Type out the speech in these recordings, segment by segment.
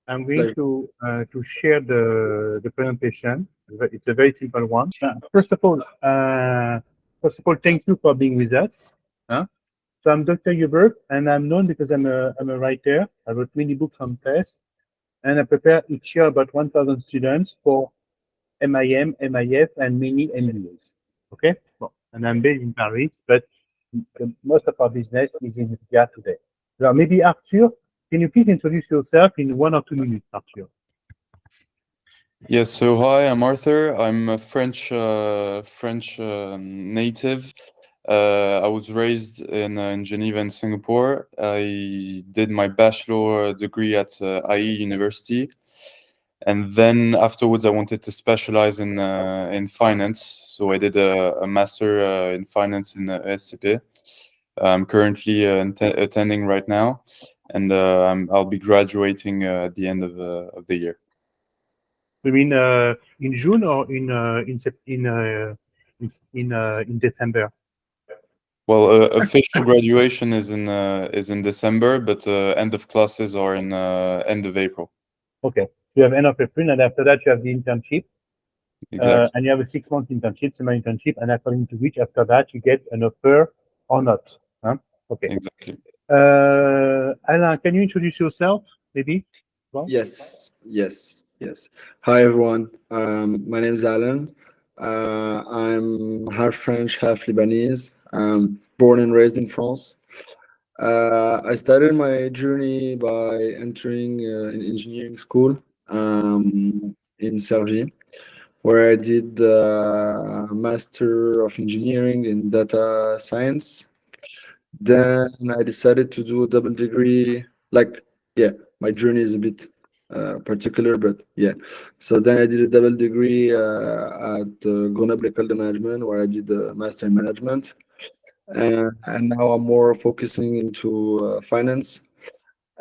I'm going to share the presentation. It's a very simple one. First of all, thank you for being with us. Huh? So I'm Dr. Hubert, and I'm known because I'm a writer. I wrote many books on tests, and I prepare each year about 1,000 students for MIM, MIF, and many MBAs. Okay, well, and I'm based in Paris, but most of our business is in India today. Now, maybe Arthur, can you please introduce yourself in 1 or 2 minutes, Arthur? Yes, so hi, I'm Arthur. I'm a French native. I was raised in Geneva and Singapore. I did my bachelor degree at IE University, and then afterwards I wanted to specialize in finance. So I did a master in finance in ESCP. I'm currently attending right now, and I'll be graduating at the end of the year. You mean in June or in December? Well, official graduation is in December, but end of classes are in end of April. Okay, you have end of April, and after that you have the internship, Exactly. and you have a 6-month internship, summer internship, and according to which after that you get an offer or not. Huh? Okay. Exactly. Alain, can you introduce yourself, maybe? Well, Yes. Hi everyone. My name is Alan. I'm half French, half Lebanese. Born and raised in France. I started my journey by entering an engineering school in Cergy, where I did the Master of Engineering in Data Science. Then I decided to do a double degree. My journey is a bit particular, but yeah. So then I did a double degree at Grenoble École de Management, where I did the Master in Management. And now I'm more focusing into finance.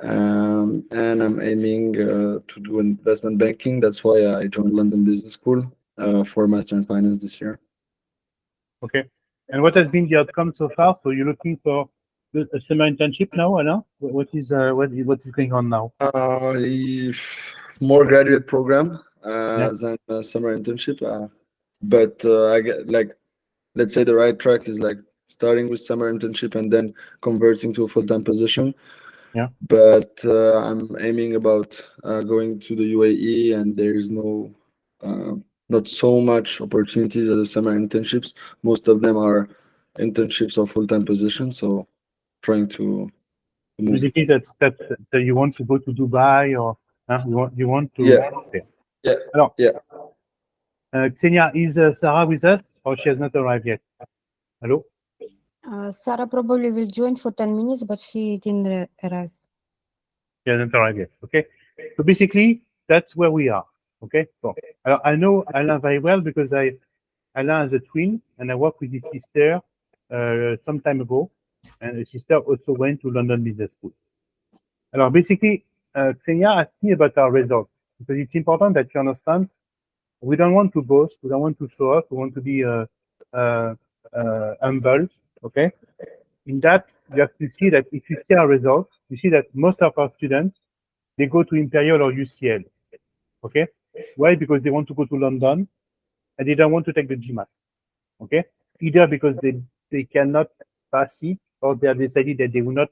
And I'm aiming to do investment banking. That's why I joined London Business School for Master in Finance this year. okay. And what has been the outcome so far? So you're looking for a summer internship now, Alain? What is going on now? More graduate program Yeah. than summer internship. But I get let's say the right track is starting with summer internship and then converting to a full-time position. Yeah. But I'm aiming about going to the UAE, and there is not so much opportunities as the summer internships. Most of them are internships or full-time positions. So trying to move. Basically, that you want to go to Dubai, or you want to. Yeah. Okay. Yeah. Alors, Yeah. Xenia, is Sarah with us, or she has not arrived yet? Hello? Sarah probably will join for 10 minutes, but she didn't arrive. She hasn't arrived yet. Okay. So basically, that's where we are. Okay. So I know Alain very well because Alain is a twin, and I worked with his sister some time ago, and his sister also went to London Business School. Alors basically, Xenia asked me about our results because it's important that you understand. We don't want to boast. We don't want to show off. We want to be humble. Okay. In that, you have to see that if you see our results, you see that most of our students, they go to Imperial or UCL. Okay. Why? Because they want to go to London and they don't want to take the GMAT. Okay. Either because they cannot pass it, or they have decided that they will not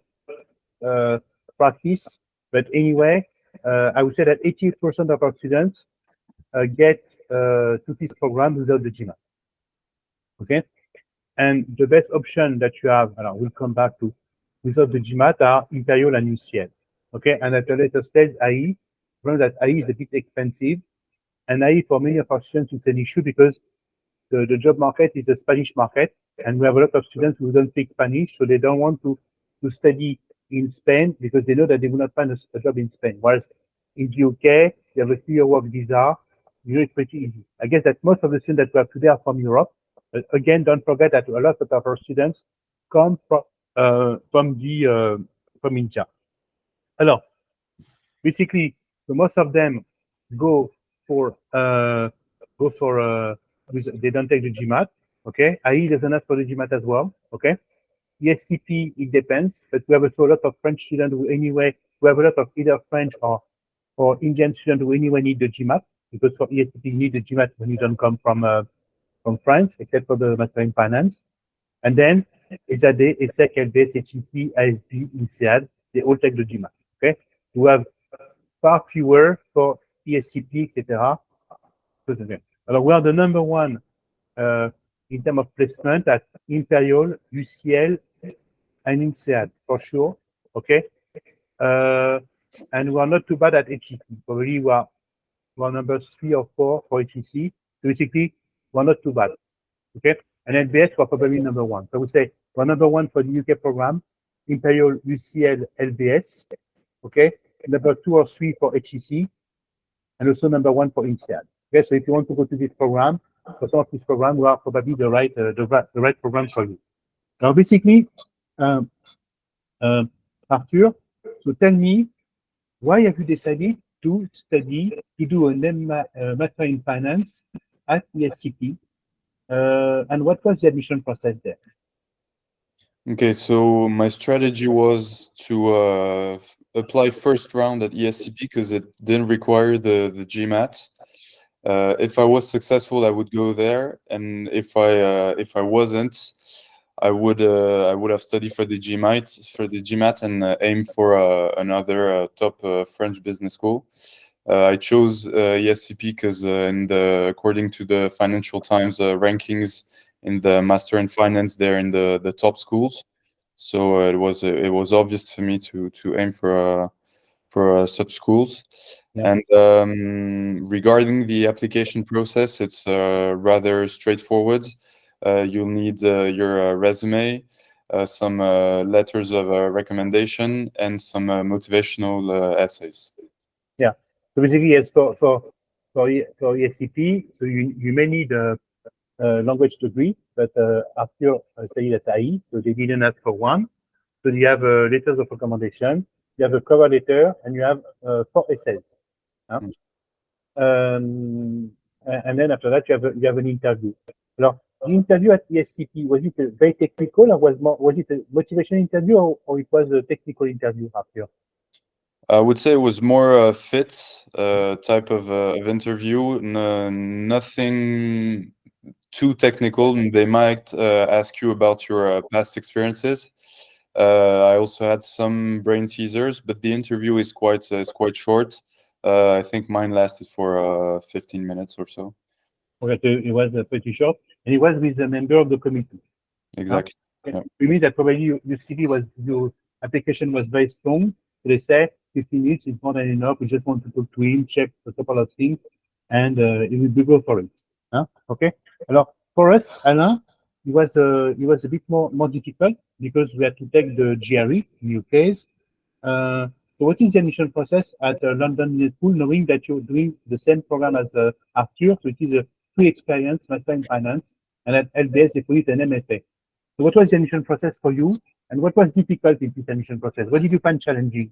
practice. But anyway, I would say that 80% of our students get to this program without the GMAT. Okay. And the best option that you have, and I will come back to, without the GMAT are Imperial and UCL. Okay. And at a later stage, IE, remember that IE is a bit expensive. And IE for many of our students, it's an issue because the job market is a Spanish market. And we have a lot of students who don't speak Spanish, so they don't want to study in Spain because they know that they will not find a job in Spain. Whereas in the UK, you have a 3-year work visa. You know, it's pretty easy. I guess that most of the students that we have today are from Europe. Again, don't forget that a lot of our students come from India. Alors, basically, so most of them they don't take the GMAT. Okay, IE doesn't ask for the GMAT as well. Okay, ESCP, it depends, but we have also a lot of French students who anyway, we have a lot of either French or for Indian students who anyway need the GMAT, because for ESCP you need the GMAT when you don't come from France, except for the Master in Finance. And then ESAD, ESSEC, LBS, HEC, ISB, INSEAD, they all take the GMAT. Okay, we have far fewer for ESCP, etc. Alors, we are the number one in terms of placement at Imperial, UCL, and INSEAD for sure. Okay, and we are not too bad at HEC. Probably we are number 3 or 4 for HEC. So basically, we're not too bad. Okay, and LBS we're probably number 1. So we say we're number 1 for the UK program, Imperial, UCL, LBS. Okay, number 2 or 3 for HEC, and also number 1 for INSEAD. Okay, so if you want to go to this program, for some of this program, we are probably the right program for you. Now, basically, Arthur, so tell me, why have you decided to study, to do a Master in Finance at ESCP, and what was the admission process there? Okay, so my strategy was to apply first round at ESCP because it didn't require the GMAT. If I was successful, I would go there, and if I wasn't, I would have studied for the GMAT and aim for another top French business school. I chose ESCP because according to the Financial Times rankings in the Master in Finance, they're in the top schools. So it was obvious for me to aim for such schools. Yeah. And regarding the application process, it's rather straightforward. You'll need your resume, some letters of recommendation, and some motivational essays. Yeah. So basically, yes, for ESCP, so you may need a language degree, but after studied at IE, so they didn't ask for one. So you have letters of recommendation, you have a cover letter, and you have 4 essays. And then after that, you have an interview. Alors, the interview at ESCP, was it very technical, or was it a motivation interview, or it was a technical interview after? I would say it was more a fit type of interview. Nothing too technical. They might ask you about your past experiences. I also had some brain teasers, but the interview is quite short. I think mine lasted for 15 minutes or so. Okay, it was pretty short, and it was with a member of the committee. Exactly. Okay. Yeah. You mean that probably your application was very strong. So they say 15 minutes is more than enough. We just want to talk to him, check a couple of things, and it will be go for it. Okay. Alors, for us, Alain, it was a bit more difficult because we had to take the GRE in UK. So what is the admission process at London Business School, knowing that you're doing the same program as Arthur? So it is a free experience, Master in Finance, and at LBS they call it an MFA. So what was the admission process for you, and what was difficult in this admission process? What did you find challenging?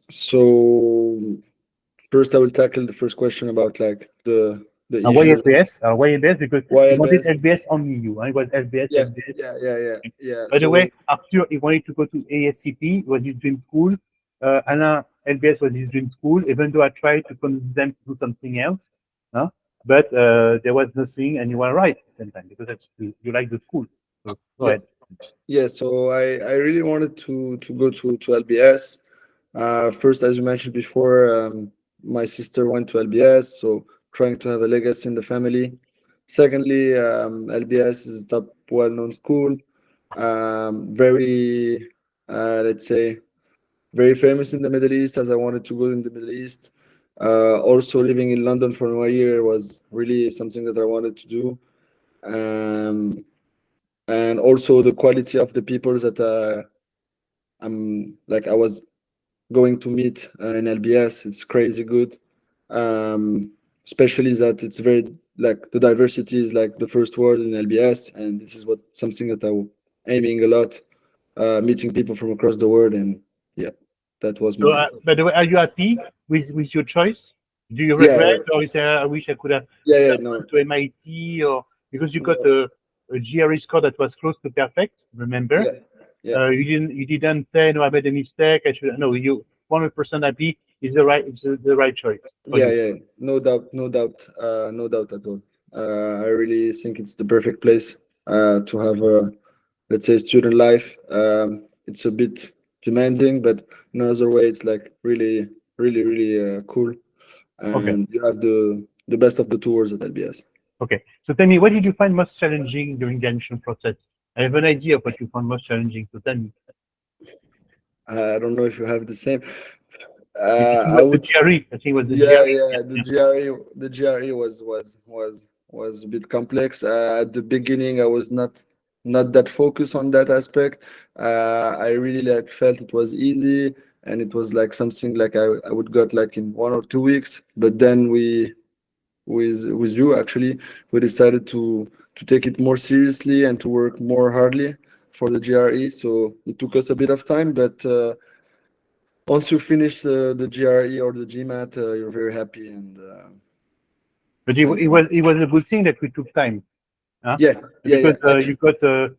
So first I will tackle the first question about like the why LBS? Why LBS? Because why you wanted LBS only you. It was LBS. Yeah, LBS. Yeah. By the way, Arthur, he wanted to go to ESCP, was his dream school. Alain, LBS was his dream school, even though I tried to convince them to do something else. But there was nothing, and you were right at the same time, because you like the school. So go ahead. Yeah, so I really wanted to go to LBS. First, as you mentioned before, my sister went to LBS, so trying to have a legacy in the family. Secondly, LBS is a top well-known school, very, let's say, very famous in the Middle East, as I wanted to go in the Middle East. Also, living in London for 1 year was really something that I wanted to do. And also the quality of the people that I was going to meet in LBS, it's crazy good. Especially that it's very, like, the diversity is like the first word in LBS, and this is something that I'm aiming a lot, meeting people from across the world, and yeah, that was my. So, by the way, are you happy with your choice? Do you regret, or you say, I wish I could have gone to MIT, or because you got a GRE score that was close to perfect? Remember? Yeah. You didn't say, no, I made a mistake. I should, no, you 100% happy is the right choice. Yeah, yeah, no doubt, no doubt, no doubt at all. I really think it's the perfect place to have a, let's say, student life. It's a bit demanding, but in another way, it's like really, really, really cool. And you have the best of the two worlds at LBS. Okay. So tell me, what did you find most challenging during the admission process? I have an idea of what you found most challenging. So tell me. I don't know if you have the same. I would. The GRE. I think it was the yeah, GRE. yeah. The GRE was a bit complex. At the beginning, I was not that focused on that aspect. I really like felt it was easy, and it was like something like I would got like in 1 or 2 weeks. But then with you actually, we decided to take it more seriously and to work more hardly for the GRE. So it took us a bit of time, but once you finish the GRE or the GMAT, you're very happy. And but it was a good thing that we took time. Huh? Yeah, because yeah. You got a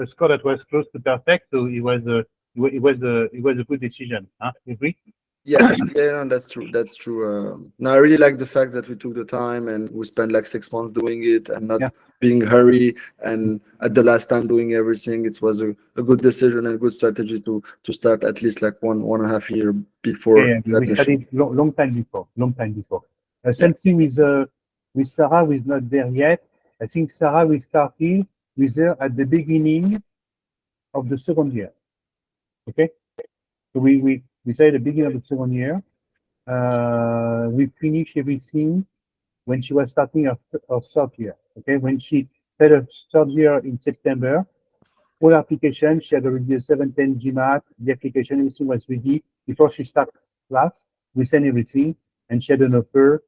score that was close to perfect, so it was a good decision. Huh? You agree? Yeah, no, that's true. That's true. No, I really like the fact that we took the time and we spent like 6 months doing it and not being hurry. And at the last time doing everything, it was a good decision and a good strategy to start at least like 1.5 years before. Yeah, we studied long time before. Same thing with Sarah, who is not there yet. I think Sarah, we started with her at the beginning of the second year. Okay, so we started at the beginning of the second year. We finished everything when she was starting her third year. Okay, when she started her third year in September, all application, she had already a 710 GMAT, the application, everything was ready. Before she started class, we sent everything, and she had an offer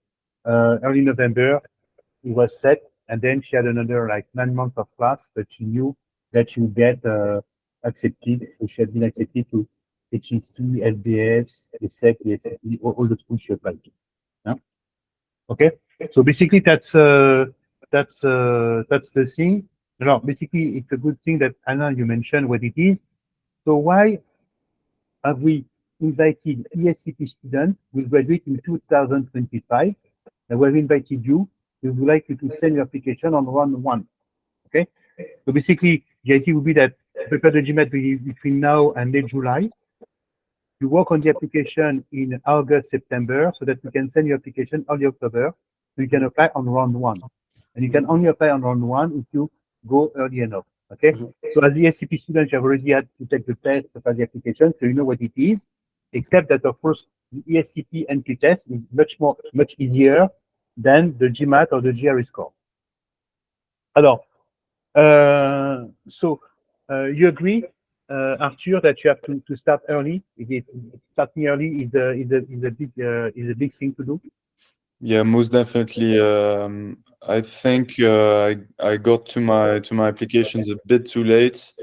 early November. It was set, and then she had another like 9 months of class, but she knew that she would get accepted. So she had been accepted to HEC, LBS, ESSEC, ESCP, all the schools she applied to. Yeah? Okay, so basically that's the thing. No, basically it's a good thing that Anna, you mentioned what it is. So why have we invited ESCP students who will graduate in 2025? And we have invited you. We would like you to send your application on round 1. Okay. So basically, the idea would be that prepare the GMAT between now and late July. You work on the application in August, September, so that we can send your application early October. So you can apply on round 1. And you can only apply on round 1 if you go early enough. Okay. So as the ESCP student, you have already had to take the test for the application, so you know what it is. Except that, of course, the ESCP entry test is much easier than the GMAT or the GRE score. Alors, you agree, Arthur, that you have to start early? Starting early is a big thing to do. Yeah, most definitely. I think I got to my applications a bit too late.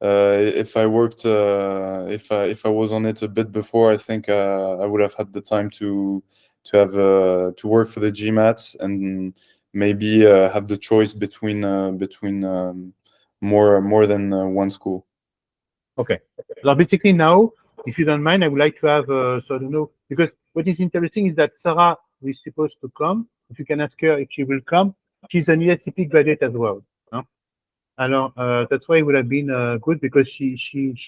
If I worked, if I was on it a bit before, I think I would have had the time to have to work for the GMAT and maybe have the choice between more than one school. Okay. So basically now, if you don't mind, I would like to have so I don't know, because what is interesting is that Sarah is supposed to come. If you can ask her if she will come, she's an ESCP graduate as well. No? Alors, that's why it would have been good because she's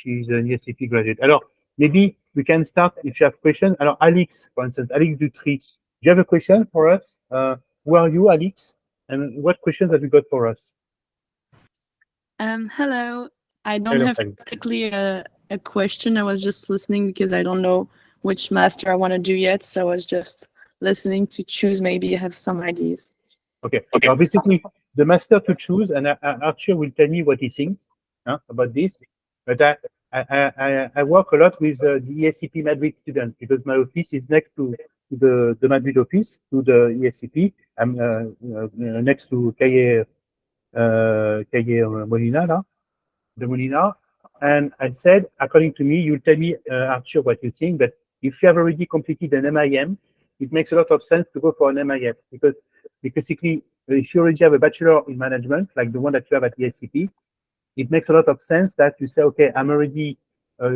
an ESCP graduate. Alors, maybe we can start if you have questions. Alors, Alex, for instance, Alex Dutry, do you have a question for us? Who are you, Alex? And what questions have you got for us? Hello. I don't have particularly a question. I was just listening because I don't know which master I want to do yet. So I was just listening to choose. Maybe I have some ideas. Okay. Now, basically, the master to choose, and Arthur will tell me what he thinks about this. But I work a lot with the ESCP Madrid students because my office is next to the Madrid office, to the ESCP. I'm next to Calle Molina, the Molina. And I said, according to me, you'll tell me, Arthur, what you think. But if you have already completed an MIM, it makes a lot of sense to go for an MIM because basically, if you already have a bachelor in management, like the one that you have at ESCP, it makes a lot of sense that you say, okay, I'm already I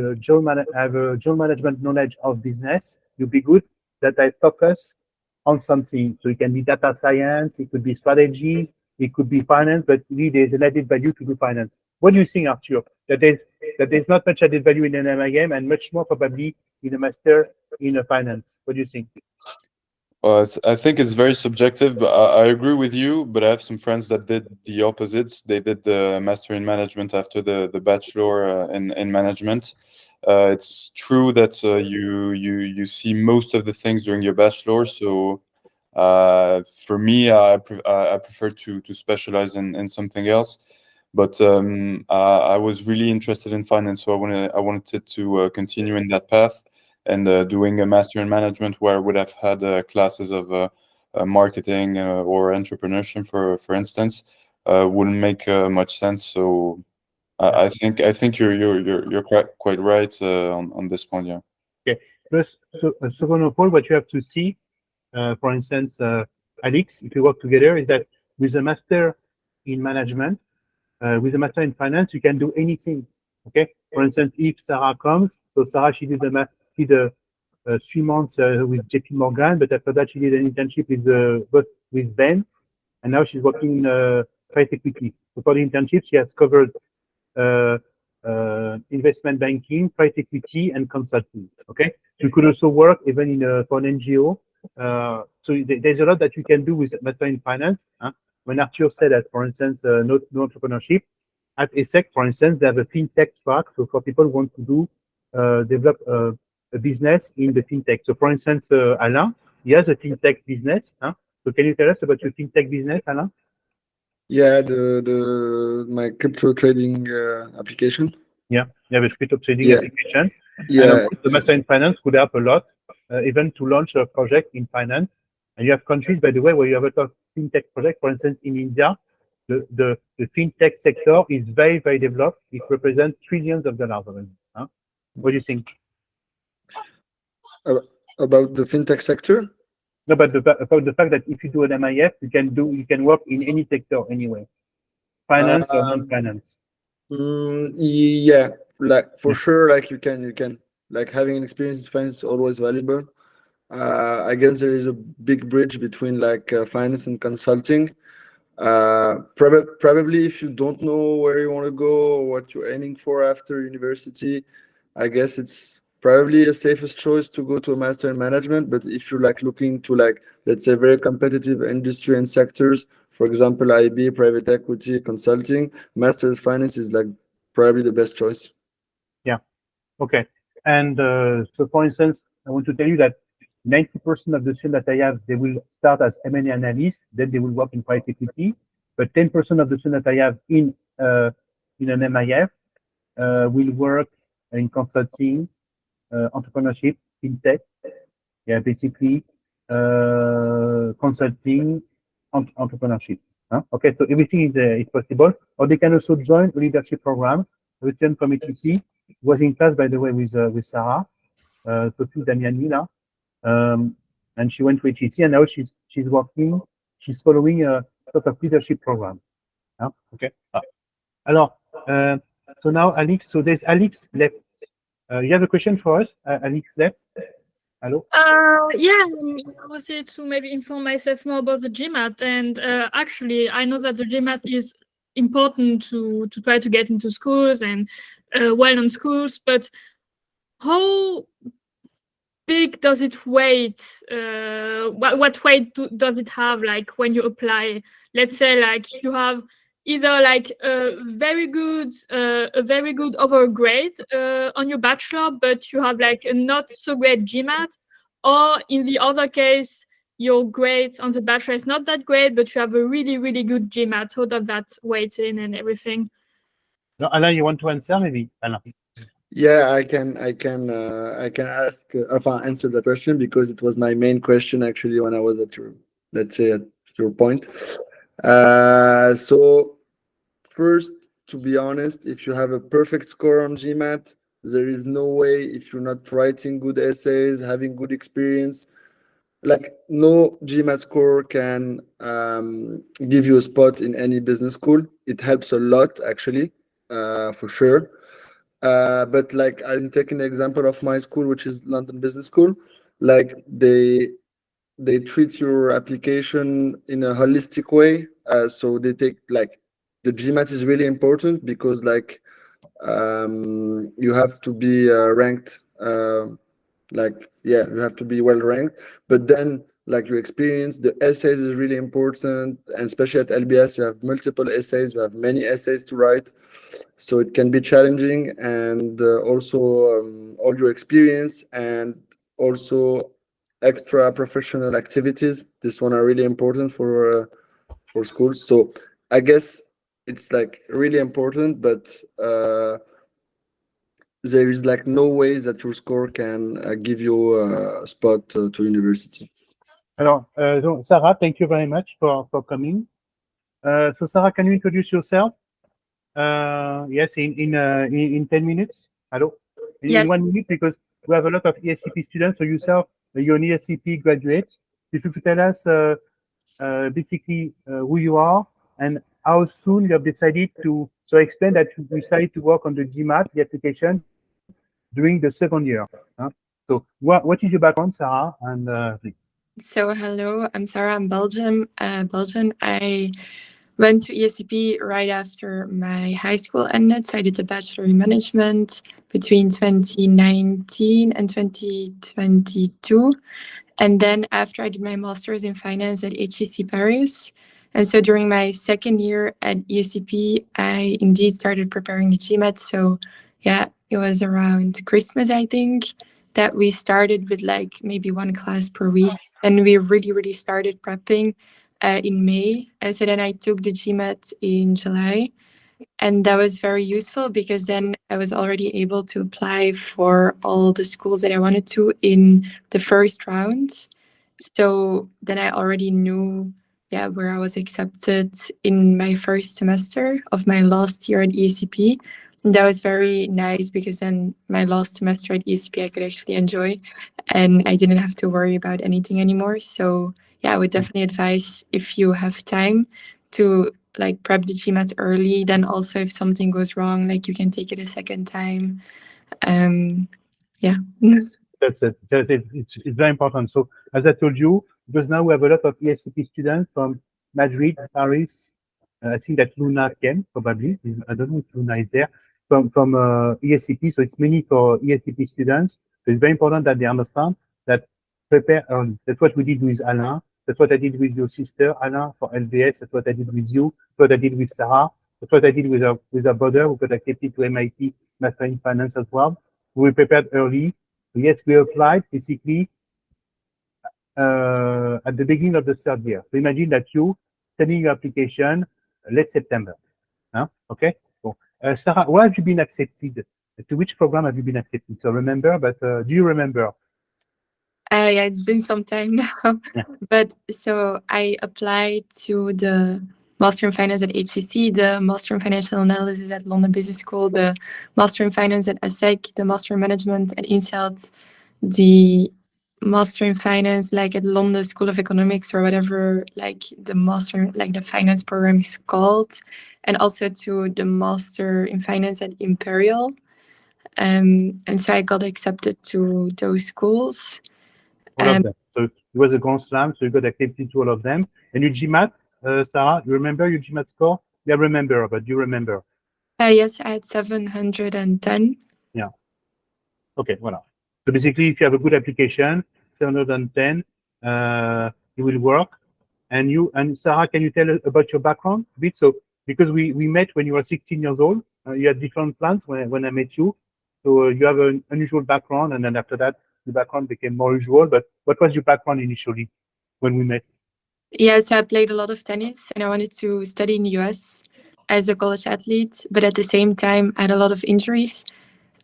have a dual management knowledge of business. You'd be good that I focus on something. So it can be data science, it could be strategy, it could be finance, but really there's an added value to do finance. What do you think, Arthur? That there's not much added value in an MIM and much more probably in a master in a finance. What do you think? I think it's very subjective, but I agree with you. But I have some friends that did the opposites. They did the master in management after the bachelor in management. It's true that you see most of the things during your bachelor. So for me, I prefer to specialize in something else. But I was really interested in finance, so I wanted to continue in that path. And doing a master in management where I would have had classes of marketing or entrepreneurship, for instance, wouldn't make much sense. So I think you're quite right on this point. Yeah. Okay. Plus, so second of all, what you have to see, for instance, Alex, if you work together, is that with a master in management, with a master in finance, you can do anything. Okay. For instance, if Sarah comes, so Sarah, she did 3 months with JP Morgan, but after that she did an internship with Ben, and now she's working in private equity. So for the internship, she has covered investment banking, private equity, and consulting. Okay, you could also work even in for an NGO. So there's a lot that you can do with master in finance. When Arthur said that, for instance, no entrepreneurship at ESSEC, for instance, they have a fintech track. So for people who want to do develop a business in the fintech. So for instance, Alain, he has a fintech business. So can you tell us about your fintech business, Alain? Yeah, my crypto trading application. Yeah, you have a crypto trading application. Yeah, and of course, the master in finance could help a lot, even to launch a project in finance. And you have countries, by the way, where you have a lot of fintech projects. For instance, in India, the fintech sector is very, very developed. It represents trillions of dollars already. What do you think? About the fintech sector? No, but about the fact that if you do an MIF, you can work in any sector anyway, finance or non-finance. Yeah, like for sure, like you can like having an experience in finance is always valuable. I guess there is a big bridge between like finance and consulting. Probably if you don't know where you want to go or what you're aiming for after university, I guess it's probably the safest choice to go to a master in management. But if you're like looking to like, let's say, very competitive industry and sectors, for example, IB, private equity, consulting, master's finance is like probably the best choice. Yeah. Okay. And so for instance, I want to tell you that 90% of the students that I have, they will start as M&A analysts, then they will work in private equity. But 10% of the students that I have in an MIF will work in consulting, entrepreneurship, fintech, yeah, basically consulting, entrepreneurship. Okay, so everything is possible. Or they can also join a leadership program. Written from HEC, was in class, by the way, with Sarah, Sophie Damiani, and she went to HEC, and now she's following a sort of leadership program. Okay. Alors, so now Alex, so there's Alex left. You have a question for us, Alex left? Hello? Yeah, I was here to maybe inform myself more about the GMAT, and actually I know that the GMAT is important to try to get into schools and well-known schools, but how big does it weight? What weight does it have, like when you apply? Let's say like you have either like a very good overgrade on your bachelor, but you have like a not so great GMAT, or in the other case, your grade on the bachelor is not that great, but you have a really, really good GMAT. How does that weight in and everything? No, Alain, you want to answer maybe? Alain. Yeah, I can ask answer the question because it was my main question actually when I was at your, let's say, at your point. So first, to be honest, if you have a perfect score on GMAT, there is no way, if you're not writing good essays, having good experience, like no GMAT score can give you a spot in any business school. It helps a lot actually. for sure. But like I'm taking the example of my school, which is London Business School. Like they treat your application in a holistic way. So they take like the GMAT is really important because like you have to be ranked. You have to be well ranked. But then like your experience, the essays is really important, and especially at LBS, you have multiple essays. You have many essays to write, so it can be challenging. And also all your experience and also extra professional activities. This one are really important for schools. So I guess it's like really important, but there is like no way that your score can give you a spot to university. Alors, so Sarah, thank you very much for coming. So Sarah, can you introduce yourself? Yes, in 10 minutes. Hello. Yes. In 1 minute, because we have a lot of ESCP students. So yourself, you're an ESCP graduate. If you could tell us basically who you are and how soon you have decided to. So explain that you decided to work on the GMAT, the application, during the second year. So what is your background, Sarah? And please. So hello, I'm Sarah. I'm Belgian. I went to ESCP right after my high school ended. So I did a bachelor in management between 2019 and 2022. And then after I did my master's in finance at HEC Paris. And so during my second year at ESCP, I indeed started preparing the GMAT. So yeah, it was around Christmas, I think, that we started with like maybe one class per week. And we really started prepping in May. And so then I took the GMAT in July. And that was very useful because then I was already able to apply for all the schools that I wanted to in the first round. So then I already knew where I was accepted in my first semester of my last year at ESCP. And that was very nice because then my last semester at ESCP I could actually enjoy and I didn't have to worry about anything anymore. So yeah, I would definitely advise if you have time to like prep the GMAT early. Then also if something goes wrong, like you can take it a second time. Yeah. That's it. It's very important. So as I told you, because now we have a lot of ESCP students from Madrid, Paris. I think that Luna came probably. I don't know if Luna is there from ESCP. So it's mainly for ESCP students. So it's very important that they understand that prepare early. That's what we did with Alain. That's what I did with your sister Alain for LBS. That's what I did with you. That's what I did with Sarah. That's what I did with our brother who got accepted to MIT Master in Finance as well. We prepared early. Yes, we applied basically at the beginning of the third year. So imagine that you sending your application late September. Okay. So, Sarah, where have you been accepted? To which program have you been accepted? So remember, but do you remember? Yeah, it's been some time now. Yeah. But so I applied to the Master in Finance at HEC, the Master in Financial Analysis at London Business School, the Master in Finance at ESSEC, the Master in Management at INSEAD, the Master in Finance like at London School of Economics or whatever, like the Master, like the finance program is called, and also to the Master in Finance at Imperial. And so I got accepted to those schools. All of them. So it was a grand slam, so you got accepted to all of them. And your GMAT, Sarah, you remember your GMAT score? Yeah, remember, but do you remember? Yes, I had 710. Yeah. Okay, voilà. So basically, if you have a good application, 710, it will work. And Sarah, can you tell us about your background a bit? So because we met when you were 16 years old, you had different plans when I met you. So you have an unusual background, and then after that, the background became more usual. But what was your background initially when we met? Yeah, so I played a lot of tennis and I wanted to study in the US as a college athlete, but at the same time, I had a lot of injuries.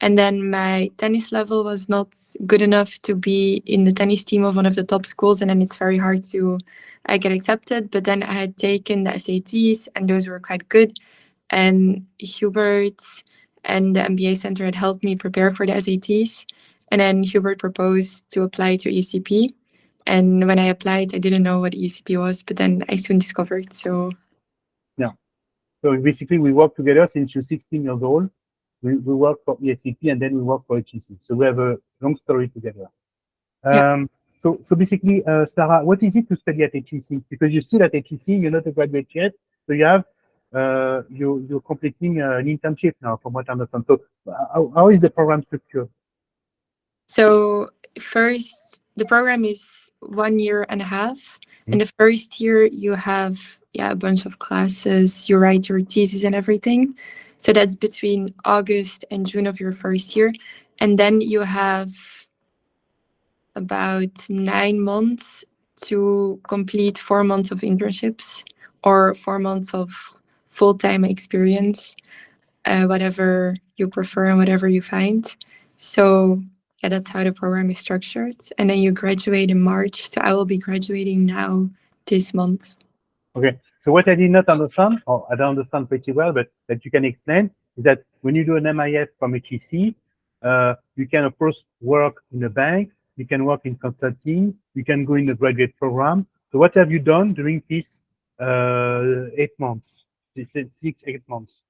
And then my tennis level was not good enough to be in the tennis team of one of the top schools. And then it's very hard to get accepted. But then I had taken the SATs and those were quite good. And Hubert and the MBA Center had helped me prepare for the SATs. And then Hubert proposed to apply to ESCP. And when I applied, I didn't know what ESCP was, but then I soon discovered. So yeah. So basically, we work together since you're 16 years old. We work for ESCP and then we work for HEC. So we have a long story together. Yeah. So basically, Sarah, what is it to study at HEC? Because you're still at HEC, you're not a graduate yet. So you have, you're completing an internship now, from what I understand. So how is the program structured? So first, the program is 1.5 years. In the first year, you have a bunch of classes. You write your thesis and everything. So that's between August and June of your first year, and then you have about 9 months to complete 4 months of internships or 4 months of full-time experience, whatever you prefer and whatever you find. So yeah, that's how the program is structured. And then you graduate in March. So I will be graduating now this month. Okay. So what I did not understand, or I don't understand pretty well, but that you can explain, is that when you do an MIF from HEC, you can of course work in a bank, you can work in consulting, you can go in a graduate program. So what have you done during these 8 months, 6-8 months?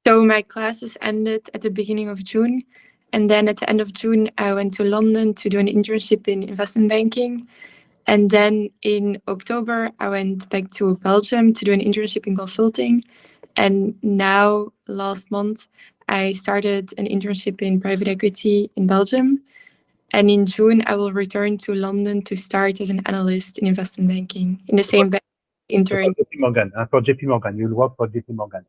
So my classes ended at the beginning of June. And then at the end of June, I went to London to do an internship in investment banking. And then in October, I went back to Belgium to do an internship in consulting. And now, last month, I started an internship in private equity in Belgium. And in June, I will return to London to start as an analyst in investment banking in the same bank. For JP Morgan, for JP Morgan, you'll work for JP Morgan.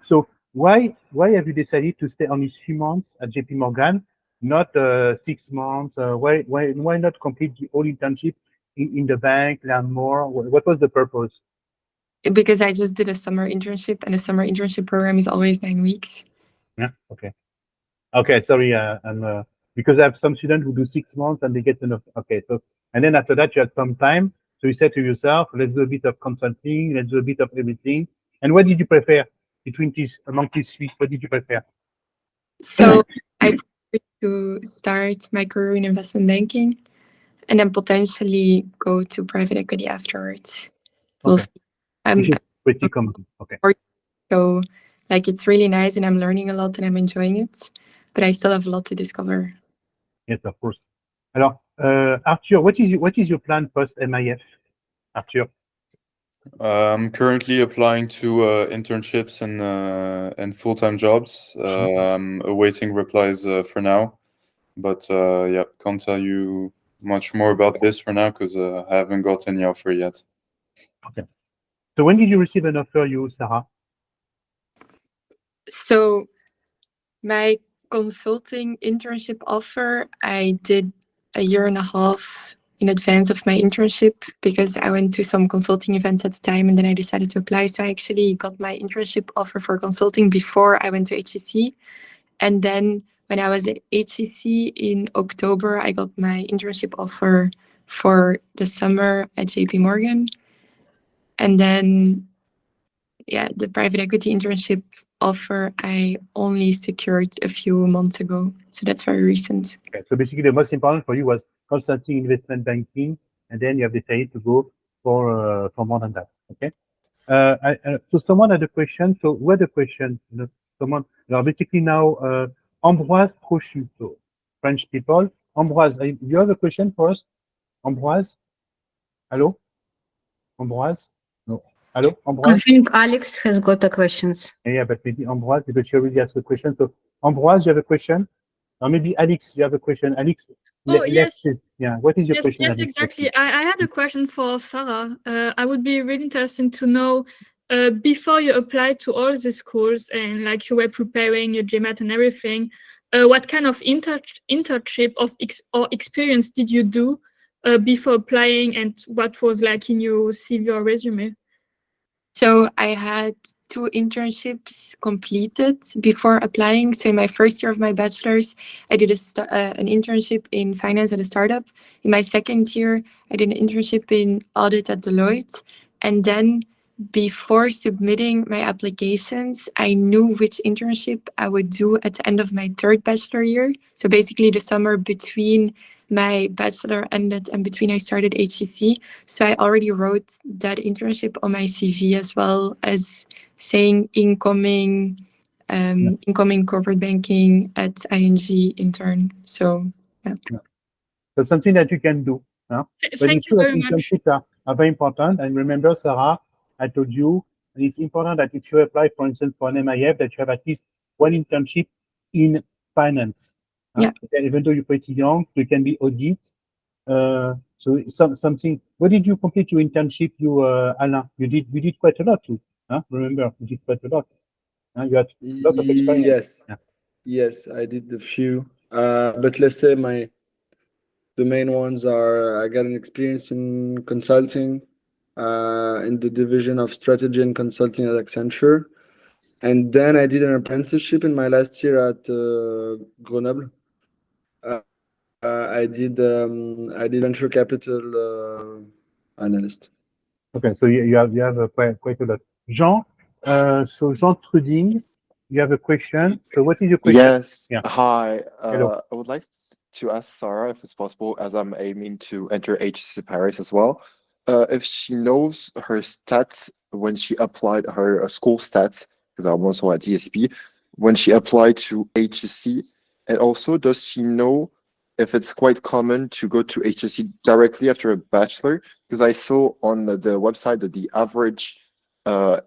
So why have you decided to stay only 3 months at JP Morgan, not 6 months? Why not complete the whole internship in the bank, learn more? What was the purpose? Because I just did a summer internship, and a summer internship program is always 9 weeks. Yeah. Okay. Okay. Sorry. Because I have some students who do 6 months and they get enough. Okay. So, and then after that, you had some time. So you said to yourself, let's do a bit of consulting, let's do a bit of everything. And what did you prefer between among these three? What did you prefer? So I prefer to start my career in investment banking and then potentially go to private equity afterwards. We'll Okay. see. Which is pretty common. Okay. So like it's really nice and I'm learning a lot and I'm enjoying it, but I still have a lot to discover. Yes, of course. Alors, Arthur, what is your plan post MIF, Arthur? I'm currently applying to internships and full-time jobs. I'm awaiting replies for now, but yeah, can't tell you much more about this for now because I haven't got any offer yet. Okay. So when did you receive an offer, you, Sarah? So my consulting internship offer, I did 1.5 years in advance of my internship because I went to some consulting events at the time and then I decided to apply. So I actually got my internship offer for consulting before I went to HEC. And then when I was at HEC in October, I got my internship offer for the summer at JP Morgan. And then, yeah, the private equity internship offer I only secured a few months ago. So that's very recent. Okay. So basically the most important for you was consulting, investment banking, and then you have decided to go for more than that. Okay. So someone had a question. So who had a question? You know, someone. Now basically now Ambroise Prosciutto, French people. Ambroise, you have a question for us? Ambroise? Hello? Ambroise? No. Hello, I Ambroise? think Alex has got a questions. Yeah, but maybe Ambroise, because she already asked a question. So Ambroise, you have a question? Or maybe Alex, you have a question. Alex, Yes. Yeah, what is your question? Yes, Alex? exactly. I had a question for Sarah. I would be really interested to know, before you applied to all the schools and like you were preparing your GMAT and everything, what kind of internship or experience did you do before applying, and what was like in your CV or resume? So I had 2 internships completed before applying. So in my first year of my bachelor's, I did an internship in finance at a startup. In my second year, I did an internship in audit at Deloitte. And then before submitting my applications, I knew which internship I would do at the end of my 3rd bachelor year. So basically the summer between my bachelor ended and between I started HEC. So I already wrote that internship on my CV as well as saying incoming corporate banking at ING intern. So yeah. So something that you can do. But Thank it's you true that very much. internships are very important. And remember, Sarah, I told you, and it's important that if you apply, for instance, for an MIF, that you have at least one internship in finance. Yeah. Even though you're pretty young, you can be audit. So something. What did you complete your internship, you Alain? You did quite a lot too. Remember, you did quite a lot. You had a lot of experience. Yes. Yeah. Yes, I did a few. But let's say the main ones are I got an experience in consulting, in the division of strategy and consulting at Accenture. And then I did an apprenticeship in my last year at Grenoble. I did venture capital analyst. Okay, so you have quite a lot. Jean, so Jean Truding, you have a question. So what is your question? Yes. Yeah. Hi. Hello. I would like to ask Sarah, if it's possible, as I'm aiming to enter HEC Paris as well, if she knows her stats when she applied her school stats, because I'm also at ESP, when she applied to HEC, and also does she know if it's quite common to go to HEC directly after a bachelor? Because I saw on the website that the average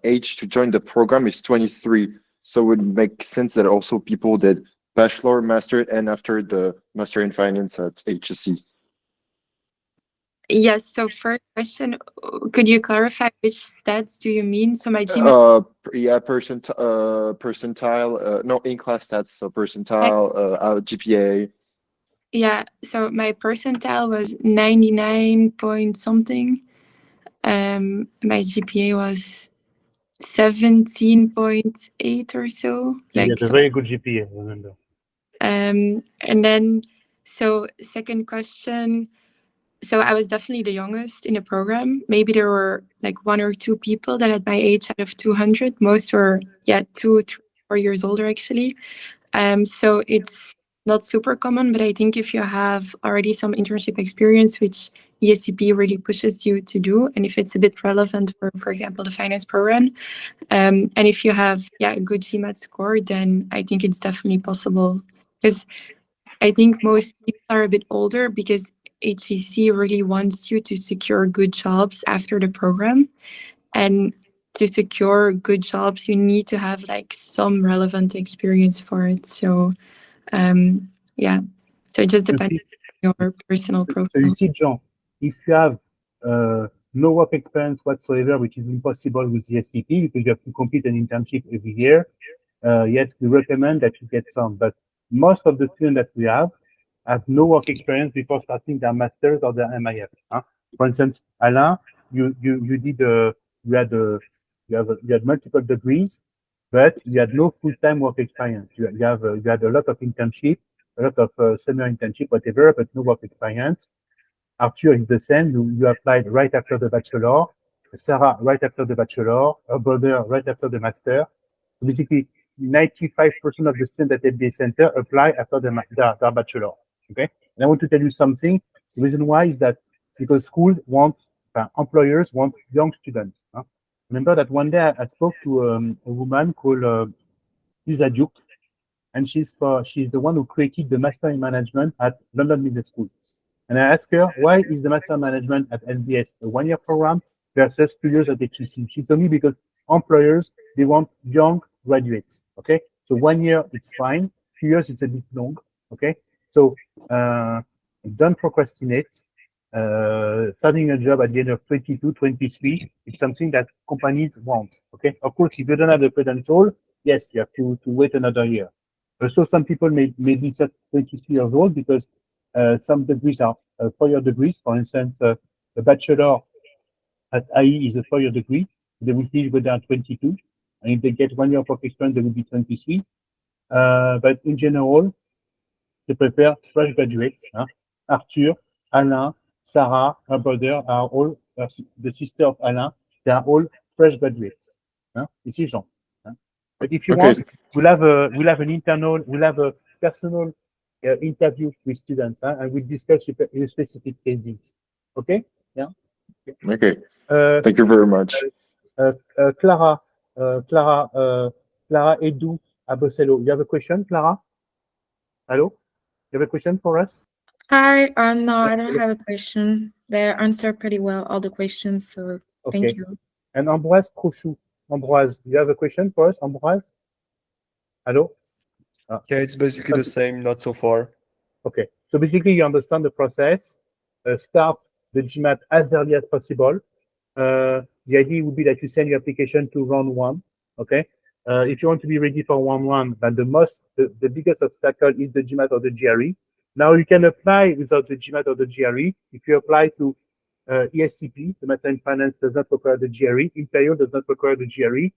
age to join the program is 23. So it would make sense that also people did bachelor, master, and after the master in finance at HEC. Yes. So first question, could you clarify which stats do you mean? So my GMAT. Yeah, percentile, no, in-class stats, so percentile, GPA. Yeah. So my percentile was 99 point something. My GPA was 17.8 or so. You Like have a so. very good GPA, remember. And then, so second question. So I was definitely the youngest in the program. Maybe there were like 1 or 2 people that at my age out of 200. Most were 2, 3, 4 years older actually. So it's not super common, but I think if you have already some internship experience, which ESCP really pushes you to do, and if it's a bit relevant for example, the finance program, and if you have a good GMAT score, then I think it's definitely possible. Because I think most people are a bit older because HEC really wants you to secure good jobs after the program. And to secure good jobs, you need to have like some relevant experience for it. So, so it just depends on your personal profile. So you see, Jean, if you have no work experience whatsoever, which is impossible with the ESCP because you have to complete an internship every year, yes, we recommend that you get some. But most of the students that we have no work experience before starting their masters or their MIF. For instance, Alain, you had multiple degrees, but you had no full-time work experience. You had a lot of internship, a lot of summer internship, whatever, but no work experience. Arthur is the same. You applied right after the bachelor. Sarah right after the bachelor. Her brother right after the master. So basically, 95% of the students at LBS Center apply after their bachelor. Okay, and I want to tell you something. The reason why is that because schools employers want young students. Remember that one day I spoke to a woman called Lisa Duke, and she's the one who created the Master in Management at London Business School. And I asked her, why is the Master in Management at LBS a 1-year program versus 2 years at HEC? She told me because employers, they want young graduates. Okay, so 1 year it's fine, 2 years it's a bit long. Okay, so don't procrastinate. Starting a job at the end of 22, 23, it's something that companies want. Okay, of course, if you don't have the credential, yes, you have to wait another year. So some people may be 23 years old because some degrees are 4-year degrees. For instance, a bachelor at IE is a 4-year degree. They will finish with down 22. And if they get 1 year of work experience, they will be 23. But in general, they prepare fresh graduates. Arthur, Alain, Sarah, her brother are all, the sister of Alain, they are all fresh graduates. This is Jean. But if you want, we'll have an internal, we'll have a personal interview with students, and we'll discuss in specific cases. Okay? Yeah. Okay. Thank you very much. Clara Edu Abosello. You have a question, Clara? Hello? You have a question for us? Hi, no, I don't have a question. They answered pretty well all the questions, so Okay. thank you. And Ambroise Trochou. Ambroise, you have a question for us, Ambroise? Hello? Yeah, it's basically the same, not so far. Okay. So basically, you understand the process. Start the GMAT as early as possible. The idea would be that you send your application to round 1. Okay. If you want to be ready for round 1, then the biggest obstacle is the GMAT or the GRE. Now you can apply without the GMAT or the GRE. If you apply to ESCP, the Master in Finance does not require the GRE. Imperial does not require the GRE.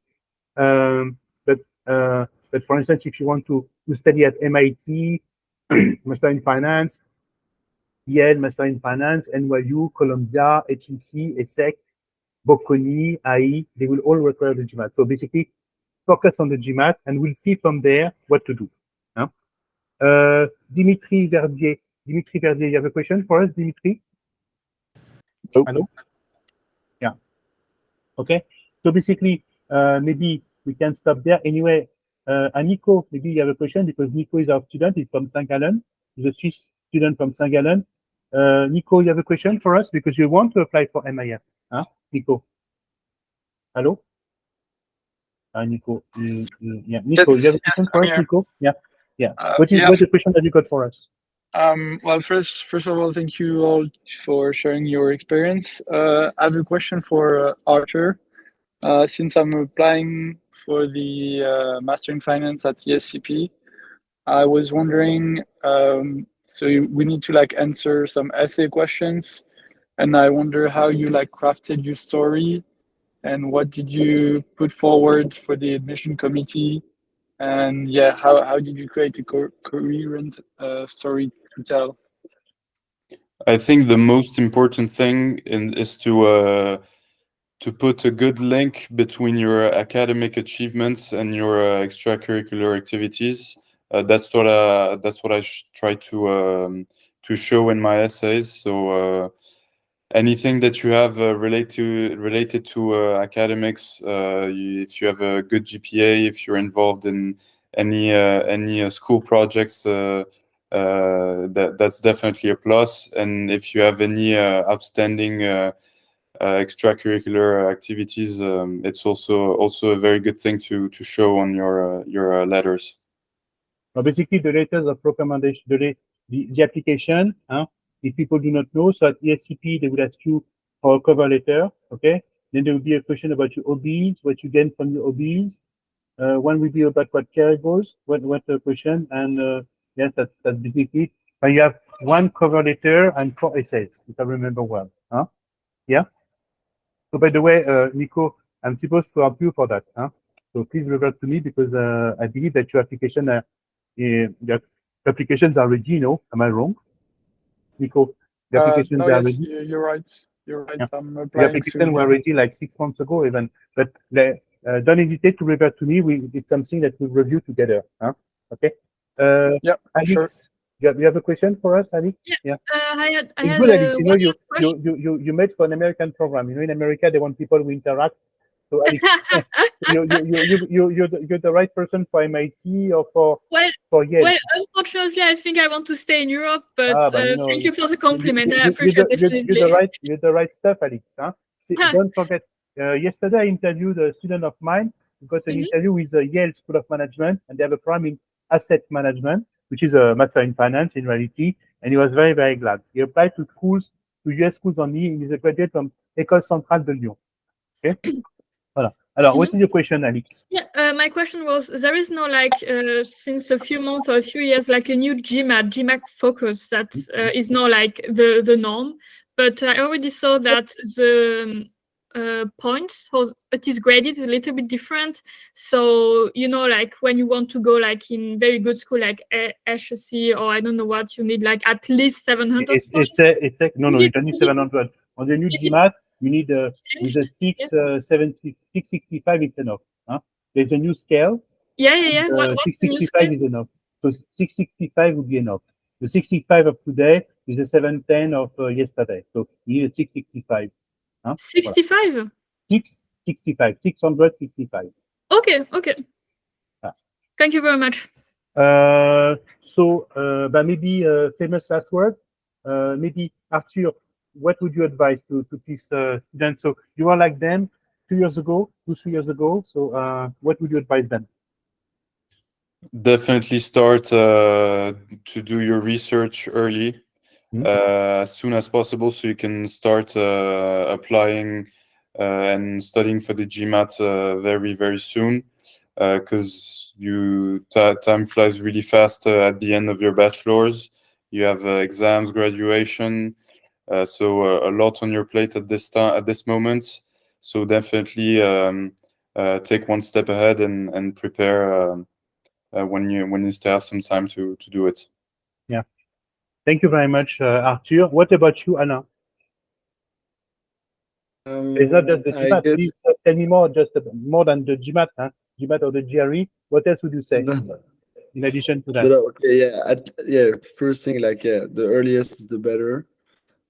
But for instance, if you want to study at MIT, Master in Finance, Yale, Master in Finance, NYU, Columbia, HEC, ESSEC, Bocconi, AI, they will all require the GMAT. So basically, focus on the GMAT, and we'll see from there what to do. Dimitri Verdier, you have a question for us, Dimitri? Oh. Hello? Yeah. Okay. So basically, maybe we can stop there. Anyway, Nico, maybe you have a question because Nico is our student. He's from St. Gallen. He's a Swiss student from St. Gallen. Nico, you have a question for us because you want to apply for MIF. Huh? Nico. Hello? Nico. Yeah. Nico, you have a question for us, Nico? Yeah. Yeah. What the question that you got for us? Well, first of all, thank you all for sharing your experience. I have a question for Arthur. Since I'm applying for the Master in Finance at ESCP, I was wondering, we need to like answer some essay questions, and I wonder how you like crafted your story, and what did you put forward for the admission committee, and yeah, how did you create a coherent story to tell? I think the most important thing is to put a good link between your academic achievements and your extracurricular activities. That's what I try to show in my essays. So anything that you have related to academics, if you have a good GPA, if you're involved in any school projects, that's definitely a plus. And if you have any outstanding extracurricular activities, it's also a very good thing to show on your letters. Well, basically, the letters of recommendation, the application. If people do not know, so at ESCP they will ask you for a cover letter. Okay, then there will be a question about your hobbies, what you gain from your hobbies. One will be about what career goals, what the question, and yes, that's basically. But you have one cover letter and 4 essays, if I remember well. Yeah. So by the way, Nico, I'm supposed to help you for that. So please revert to me because I believe that your application, your applications are ready. No, am I wrong, Nico? The applications no, are yes, ready. you're right. You're right. Yeah. I'm The applying application soon. were ready like 6 months ago, even. But don't hesitate to revert to me. It's something that we'll review together. Okay. Yeah, Alex, sure. you have a question for us, Alex? Yeah. I had It's good, Alex. one last question. You made for an American program. In America, they want people who interact. So, Alex, you're the right person for MIT or for Yale. Well, unfortunately, I think I want to stay in Europe. But thank you for the compliment. I appreciate it. You're the right stuff, Alex. See, don't forget. Yesterday, I interviewed a student of mine who got an interview with the Yale School of Management, and they have a program in asset management, which is a master in finance in reality, and he was very, very glad. He applied to US schools only. He's a graduate from École Centrale de Lyon. Okay? Voilà. Alors, what is your question, Alex? Yeah, my question was, there is no since a few months or a few years, like a new GMAT focus that is now like the norm. But I already saw that the points, how it is graded, is a little bit different. So, like when you want to go like in very good school, like HEC or I don't know what, you need like at least 700 points. No, you don't need 700. On the new GMAT, you need with a 665, it's enough. There's a new scale. Yeah. 665 is enough. So 665 would be enough. The 665 of today is the 710 of yesterday. So you need a 665. Huh? 65? Voilà. 665, 665. Okay, okay. Ah. Thank you very much. But maybe famous last word. Maybe Arthur, what would you advise to these students? So you are like them 3 years ago. So what would you advise them? Definitely start to do your research early, as soon as possible, so you can start applying and studying for the GMAT very, very soon, because time flies really fast at the end of your bachelor's. You have exams, graduation, so a lot on your plate at this moment. So definitely take one step ahead and prepare when you still have some time to do it. Yeah. Thank you very much, Arthur. What about you, Anna? It's not just the I GMAT. guess Please tell me more, just more than the GMAT, huh? GMAT or the GRE. What else would you say in addition to that? okay, yeah. First thing, like, yeah, the earliest is the better.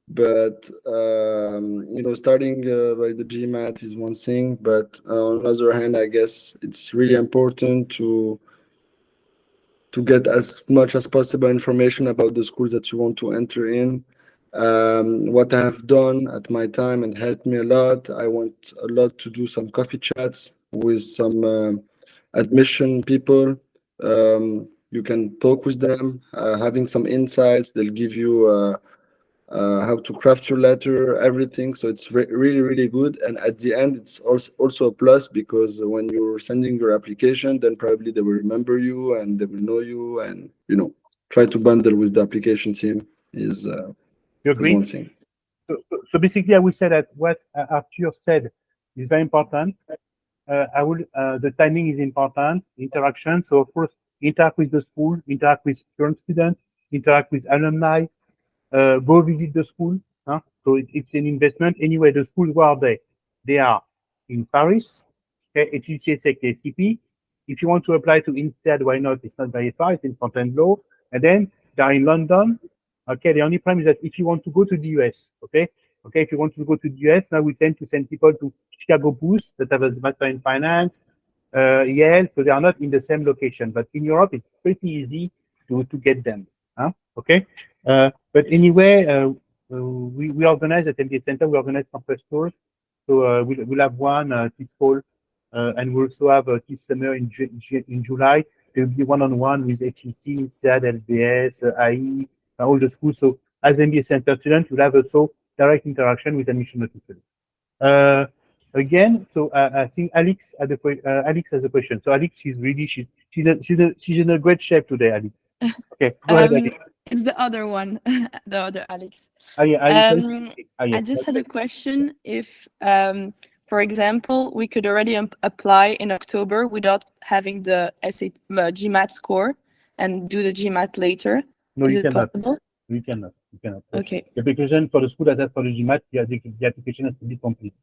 But you know, starting by the GMAT is one thing, but on the other hand, I guess it's really important to get as much as possible information about the schools that you want to enter in. What I have done at my time and helped me a lot, I want a lot to do some coffee chats with some admission people. You can talk with them, having some insights. They'll give you how to craft your letter, everything. So it's really, really good. And at the end, it's also a plus, because when you're sending your application, then probably they will remember you and they will know you, and, you know, try to bundle with the application team is You agree? one thing. So basically, I would say that what Arthur said is very important. The timing is important, interaction. So of course, interact with the school, interact with current students, interact with alumni, go visit the school. Huh? So it's an investment. Anyway, the schools, where are they? They are in Paris, okay, HEC ESCP. If you want to apply to INSEAD, why not? It's not very far, it's in Fontainebleau. And then they are in London. Okay, the only problem is that if you want to go to the US, okay, if you want to go to the US, now we tend to send people to Chicago Booth that have a master in finance, Yale, so they are not in the same location. But in Europe, it's pretty easy to get them. Huh? Okay, but anyway, we organize at MBA Center. We organize campus tours, so we'll have one this fall, and we also have this summer in July. There will be one-on-one with HEC, INSEAD, LBS, IE, all the schools. So as MBA Center student, you'll have also direct interaction with admission officers. Again, so I think Alex has a question. So Alex, she's in a great shape today, Alex. Okay, go ahead, Alex. It's the other one, the other Alex. Yeah, I just had a question. If, for example, we could already apply in October without having the GMAT score and do the GMAT later. No, is you it cannot. possible? You cannot. Okay. The application for the school that has for the GMAT, the application has to be complete.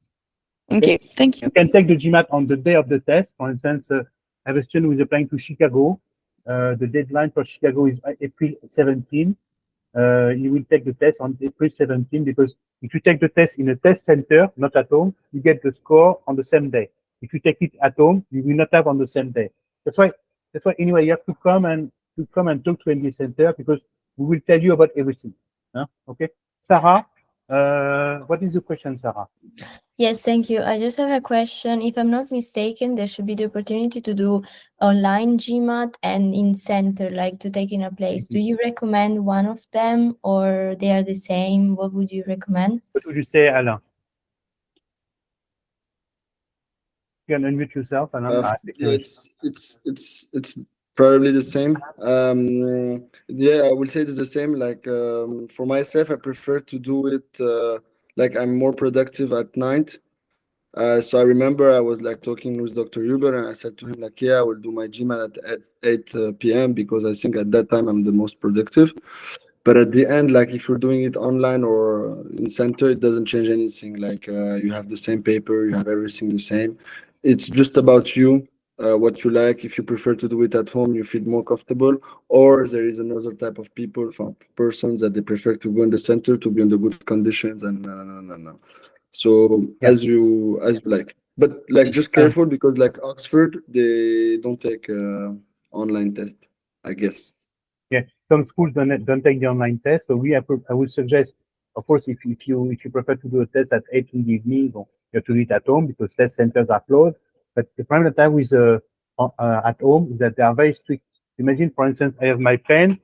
Okay, thank you. You can take the GMAT on the day of the test. For instance, I have a student who is applying to Chicago. The deadline for Chicago is April 17. You will take the test on April 17, because if you take the test in a test center, not at home, you get the score on the same day. If you take it at home, you will not have on the same day. That's why anyway, you have to come and talk to MBA Center, because we will tell you about everything. Huh? Okay. Sarah, what is the question, Sarah? Yes, thank you. I just have a question. If I'm not mistaken, there should be the opportunity to do online GMAT and in center, like to take in a place. Do you recommend one of them, or they are the same? What would you recommend? What would you say, Alain? You can unmute yourself, Alain. Yeah, it's probably the same. Yeah, I will say it's the same. Like, for myself, I prefer to do it like I'm more productive at night. So I remember I was like talking with Dr. Huber, and I said to him, like, yeah, I will do my GMAT at 8 p.m. because I think at that time I'm the most productive. But at the end, like, if you're doing it online or in center, it doesn't change anything. Like, you have the same paper, you have everything the same. It's just about you. what you like. If you prefer to do it at home, you feel more comfortable. Or there is another type of people, persons that they prefer to go in the center to be in the good conditions and no. So as you like, but like just careful because like Oxford, they don't take online test, I guess. Yeah, some schools don't take the online test. So I would suggest, of course, if you prefer to do a test at 8 in the evening, you have to do it at home because test centers are closed. But the problem that I have with at home is that they are very strict. Imagine, for instance, I have my pen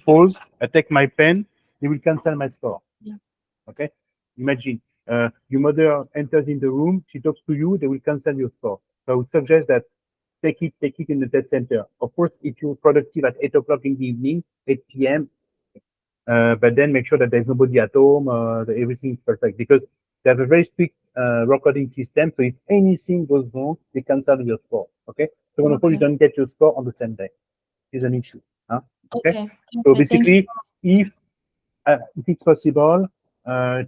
falls, I take my pen, they will cancel my score. Yeah. Okay, imagine your mother enters in the room, she talks to you, they will cancel your score. So I would suggest that take it in the test center. Of course, if you're productive at 8 o'clock in the evening, 8 p.m., but then make sure that there's nobody at home, that everything is perfect because they have a very strict recording system. So if anything goes wrong, they cancel your score. Okay. So of course, you don't get your score on the same day. It's an issue. Huh? Okay. So basically, if it's possible,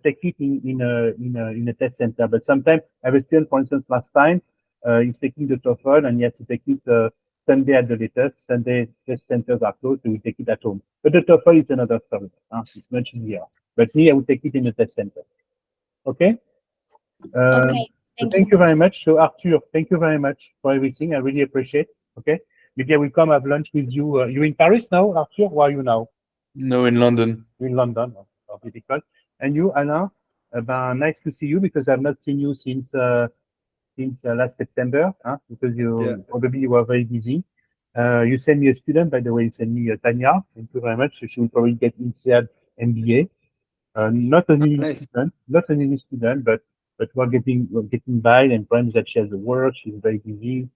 take it in a test center. But sometimes I have a student, for instance, last time, he's taking the TOEFL and he has to take it Sunday at the latest. Sunday test centers are closed, so we take it at home. But the TOEFL is another story. It's much easier. But me, I would take it in a test center. Okay? Okay. So thank you very much. So Arthur, thank you very much for everything. I really appreciate. Okay? Maybe I will come have lunch with you. You're in Paris now, Arthur? Where are you now? No, in London. In London, difficult. And you, Alain, nice to see you because I've not seen you since last September, because probably you were very busy. You sent me a student, by the way. You sent me Tanya. Thank you very much. So she will probably get INSEAD MBA. Not an easy student, but we're getting by. And problems that she has the work. She's very busy.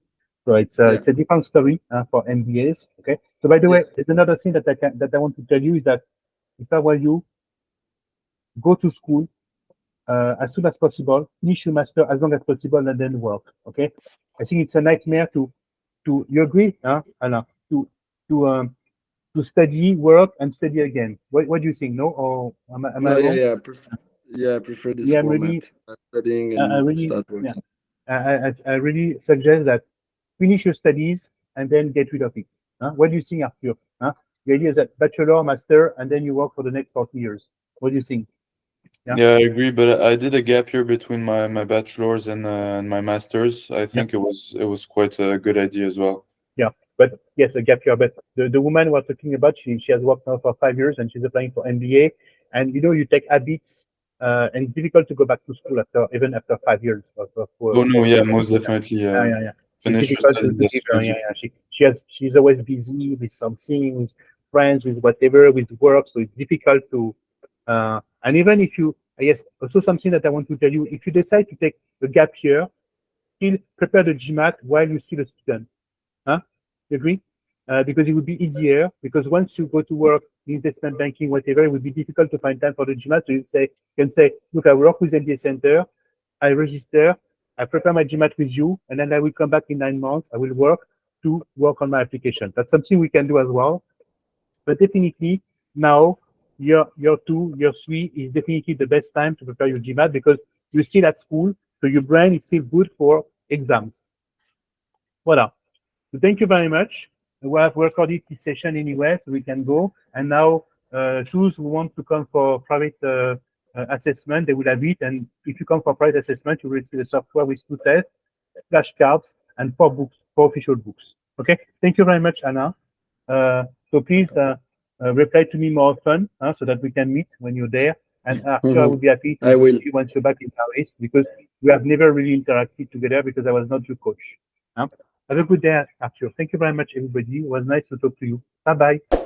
So it's a different story for MBAs. Okay. So by the way, there's another thing that I want to tell you is that if I were you, go to school as soon as possible, finish your master as long as possible, and then work. Okay. I think it's a nightmare to you agree, Alain, to study, work, and study again. What do you think? No, or am I wrong? I prefer this Yeah, format. really, Studying and start working. I really suggest that finish your studies and then get rid of it. What do you think, Arthur? The idea is that bachelor, master, and then you work for the next 40 years. What do you think? Yeah, I agree, but I did a gap year between my bachelor's and my master's. I think it was quite a good idea as well. Yeah, but yes, a gap year. But the woman we're talking about, she has worked now for 5 years and she's applying for MBA. And you take habits, and it's difficult to go back to school even after 5 years. Most definitely. Finish your studies. She's always busy with something, with friends, with whatever, with work. So it's difficult to. And even if also something that I want to tell you, if you decide to take a gap year, still prepare the GMAT while you're still a student. You agree? Because it would be easier, because once you go to work, investment banking, whatever, it would be difficult to find time for the GMAT. So you can say, look, I work with MBA Center, I register, I prepare my GMAT with you, and then I will come back in 9 months. I will work on my application. That's something we can do as well. But definitely now, year 2, year 3 is definitely the best time to prepare your GMAT because you're still at school, so your brain is still good for exams. Voilà. So thank you very much. We have recorded this session anyway, so we can go. And now, those who want to come for private assessment, they will have it. And if you come for private assessment, you will receive the software with 2 tests, flashcards, and 4 books, 4 official books. Okay. Thank you very much, Anna. So please reply to me more often, so that we can meet when you're there. And after, I will be happy to meet you once you're back in Paris because we have never really interacted together because I was not your coach. Have a good day, Arthur. Thank you very much, everybody. It was nice to talk to you. Bye-bye.